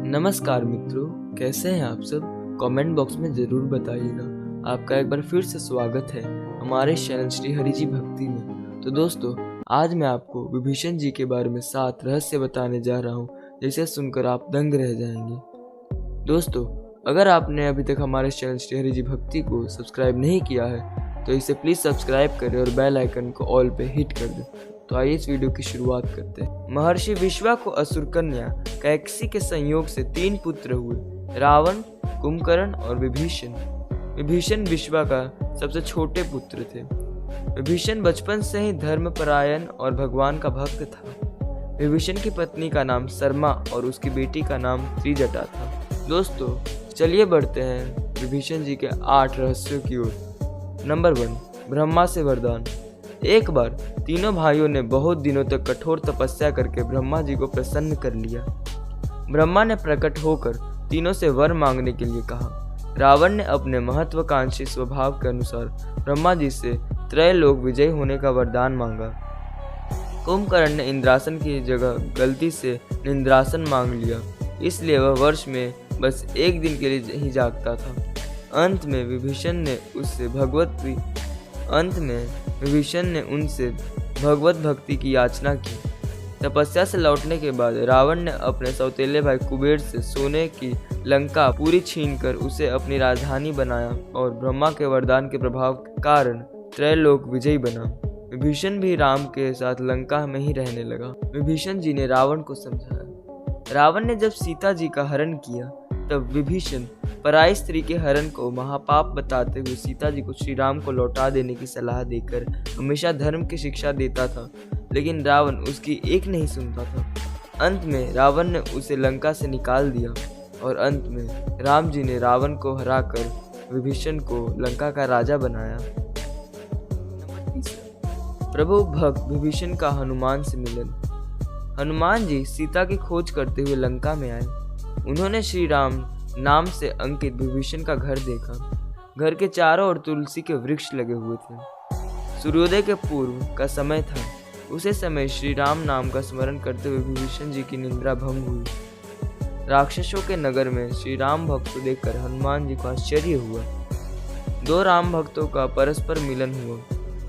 नमस्कार मित्रों, कैसे हैं आप सब? कमेंट बॉक्स में ज़रूर बताइएगा। आपका एक बार फिर से स्वागत है हमारे चैनल श्री हरि जी भक्ति में। तो दोस्तों, आज मैं आपको विभीषण जी के बारे में 7 रहस्य बताने जा रहा हूँ, जिसे सुनकर आप दंग रह जाएंगे। दोस्तों, अगर आपने अभी तक हमारे चैनल श्री हरि जी भक्ति को सब्सक्राइब नहीं किया है तो इसे प्लीज़ सब्सक्राइब करें और बेल आइकन को ऑल पे हिट कर दें। तो आइए इस वीडियो की शुरुआत करते हैं। महर्षि विश्वा को असुर कन्या कैकसी के संयोग से 3 पुत्र हुए, रावण, कुंभकर्ण और विभीषण। विभीषण विश्वा का सबसे छोटे पुत्र थे। विभीषण बचपन से ही धर्मपरायण और भगवान का भक्त था। विभीषण की पत्नी का नाम शर्मा और उसकी बेटी का नाम त्रिजटा था। दोस्तों, चलिए बढ़ते हैं विभीषण जी के 8 रहस्यों की ओर। नंबर 1, ब्रह्मा से वरदान। एक बार तीनों भाइयों ने बहुत दिनों तक कठोर तपस्या करके ब्रह्मा जी को प्रसन्न कर लिया। ब्रह्मा ने प्रकट होकर तीनों से वर मांगने के लिए कहा। रावण ने अपने महत्वाकांक्षी स्वभाव के अनुसार ब्रह्मा जी से त्रैलोक विजय होने का वरदान मांगा। कुंभकर्ण ने इंद्रासन की जगह गलती से निंद्रासन मांग लिया, इसलिए वह वर्ष में बस 1 दिन के लिए ही जागता था। अंत में विभीषण ने उनसे भगवत भक्ति की याचना की। तपस्या से लौटने के बाद रावण ने अपने सौतेले भाई कुबेर से सोने की लंका पूरी छीनकर उसे अपनी राजधानी बनाया और ब्रह्मा के वरदान के प्रभाव के कारण त्रैलोक विजयी बना। विभीषण भी राम के साथ लंका में ही रहने लगा। विभीषण जी ने रावण को समझाया। रावण ने जब सीता जी का हरण किया तब विभीषण पराई स्त्री के हरण को महापाप बताते हुए सीता जी को श्री राम को लौटा देने की सलाह देकर हमेशा धर्म की शिक्षा देता था, लेकिन रावण उसकी एक नहीं सुनता था। अंत में रावण ने उसे लंका से निकाल दिया और अंत में राम जी ने रावण को हराकर विभीषण को लंका का राजा बनाया। प्रभु भक्त विभीषण का हनुमान से मिलन। हनुमान जी सीता की खोज करते हुए लंका में आए। उन्होंने श्री राम नाम से अंकित विभीषण का घर देखा। घर के चारों ओर तुलसी के वृक्ष लगे हुए थे। सूर्योदय के पूर्व का समय था। उसी समय श्री राम नाम का स्मरण करते हुए विभीषण जी की निद्रा भंग हुई। राक्षसों के नगर में श्री राम भक्त को देखकर हनुमान जी को आश्चर्य हुआ। 2 राम भक्तों का परस्पर मिलन हुआ।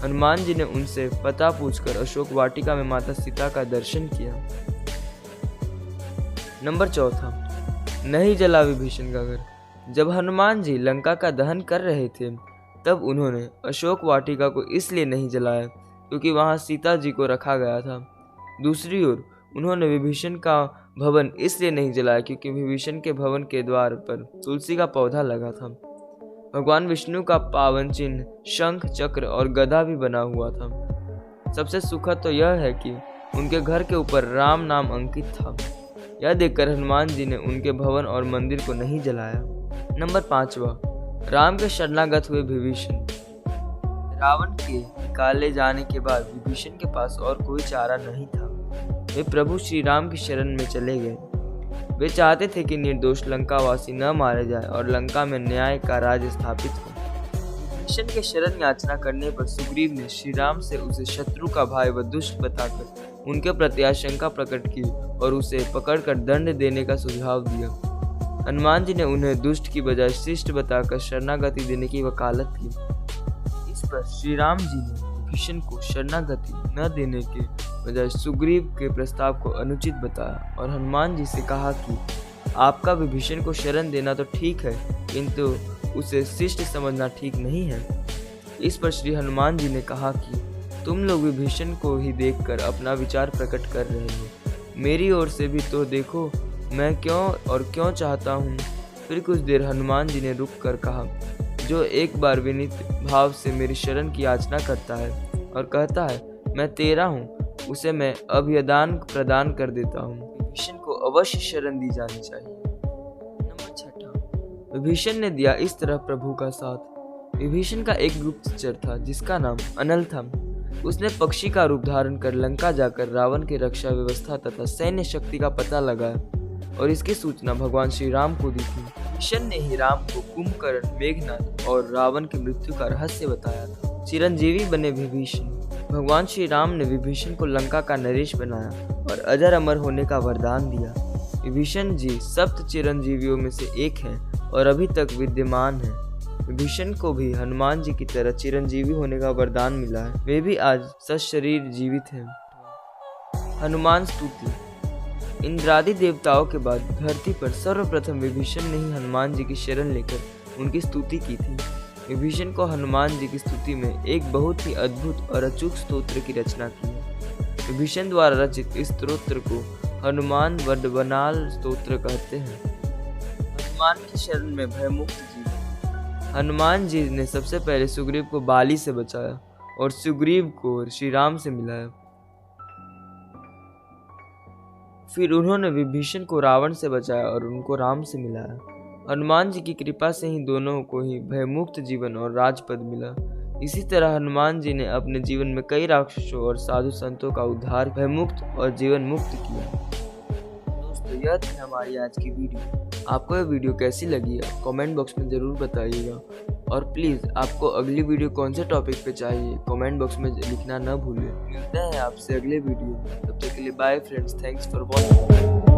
हनुमान जी ने उनसे पता पूछकर अशोक वाटिका में माता सीता का दर्शन किया। नंबर 4, नहीं जला विभीषण का घर। जब हनुमान जी लंका का दहन कर रहे थे तब उन्होंने अशोक वाटिका को इसलिए नहीं जलाया क्योंकि वहां सीता जी को रखा गया था। दूसरी ओर उन्होंने विभीषण का भवन इसलिए नहीं जलाया क्योंकि विभीषण के भवन के द्वार पर तुलसी का पौधा लगा था। भगवान विष्णु का पावन चिन्ह शंख, चक्र और गदा भी बना हुआ था। सबसे सुखद तो यह है कि उनके घर के ऊपर राम नाम अंकित था। यह देखकर हनुमान जी ने उनके भवन और मंदिर को नहीं जलाया। नंबर 5, राम के शरणागत हुए विभीषण। रावण के निकाले जाने के बाद विभीषण के पास और कोई चारा नहीं था। वे प्रभु श्री राम की शरण में चले गए। वे चाहते थे कि निर्दोष लंकावासी न मारे जाए और लंका में न्याय का राज स्थापित हो। विभीषण के शरण याचना करने पर सुग्रीव ने श्री राम से उसे शत्रु का भाई व दुष्ट बताकर उनके प्रति आशंका प्रकट की और उसे पकड़कर दंड देने का सुझाव दिया। हनुमान जी ने उन्हें दुष्ट की बजाय शिष्ट बताकर शरणागति देने की वकालत की। इस पर श्री राम जी ने विभीषण को शरणागति न देने के बजाय सुग्रीव के प्रस्ताव को अनुचित बताया और हनुमान जी से कहा कि आपका विभीषण को शरण देना तो ठीक है, किंतु उसे शिष्ट समझना ठीक नहीं है। इस पर श्री हनुमान जी ने कहा कि तुम लोग विभीषण को ही देखकर अपना विचार प्रकट कर रहे हो, मेरी ओर से भी तो देखो मैं क्यों चाहता हूँ। फिर कुछ देर हनुमान जी ने रुक कर कहा, जो एक बार विनीत भाव से मेरी शरण की याचना करता है और कहता है मैं तेरा हूँ, उसे मैं अभयदान प्रदान कर देता हूँ। विभीषण को अवश्य शरण दी जानी चाहिए। नंबर 6, विभीषण ने दिया इस तरह प्रभु का साथ। विभीषण का एक गुप्तचर था जिसका नाम अनल था। उसने पक्षी का रूप धारण कर लंका जाकर रावण की रक्षा व्यवस्था तथा सैन्य शक्ति का पता लगाया और इसकी सूचना भगवान श्री राम को दी थी। विभीषण ने ही राम को कुंभकर्ण, मेघनाद और रावण की मृत्यु का रहस्य बताया था। चिरंजीवी बने विभीषण। भगवान श्री राम ने विभीषण को लंका का नरेश बनाया और अजर अमर होने का वरदान दिया। विभीषण जी सप्त चिरंजीवियों में से एक हैं और अभी तक विद्यमान हैं। विभीषण को भी हनुमान जी की तरह चिरंजीवी होने का वरदान मिला है। वे भी आज सशरीर जीवित हैं। हनुमान स्तुति। इंद्रादि देवताओं के बाद धरती पर सर्वप्रथम विभीषण ने ही हनुमान जी की शरण लेकर उनकी स्तुति की थी। विभीषण को हनुमान जी की स्तुति में एक बहुत ही अद्भुत और अचूक स्तोत्र की रचना की है। विभीषण द्वारा रचित इस स्तोत्र को हनुमान वडवनाल स्तोत्र कहते हैं। हनुमान की शरण में भयमुक्त जीवन। हनुमान जी ने सबसे पहले सुग्रीव को बाली से बचाया और सुग्रीव को श्री राम से मिलाया। फिर उन्होंने विभीषण को रावण से बचाया और उनको राम से मिलाया। हनुमान जी की कृपा से ही दोनों को ही भयमुक्त जीवन और राजपद मिला। इसी तरह हनुमान जी ने अपने जीवन में कई राक्षसों और साधु संतों का उद्धार, भयमुक्त और जीवन मुक्त किया। दोस्तों, यह थी हमारी आज की वीडियो। आपको यह वीडियो कैसी लगी आप कमेंट बॉक्स में ज़रूर बताइएगा और प्लीज़ आपको अगली वीडियो कौन से टॉपिक पे चाहिए कमेंट बॉक्स में लिखना न भूलें। मिलते हैं आपसे अगले वीडियो में। तब तक के लिए bye friends, thanks for watching.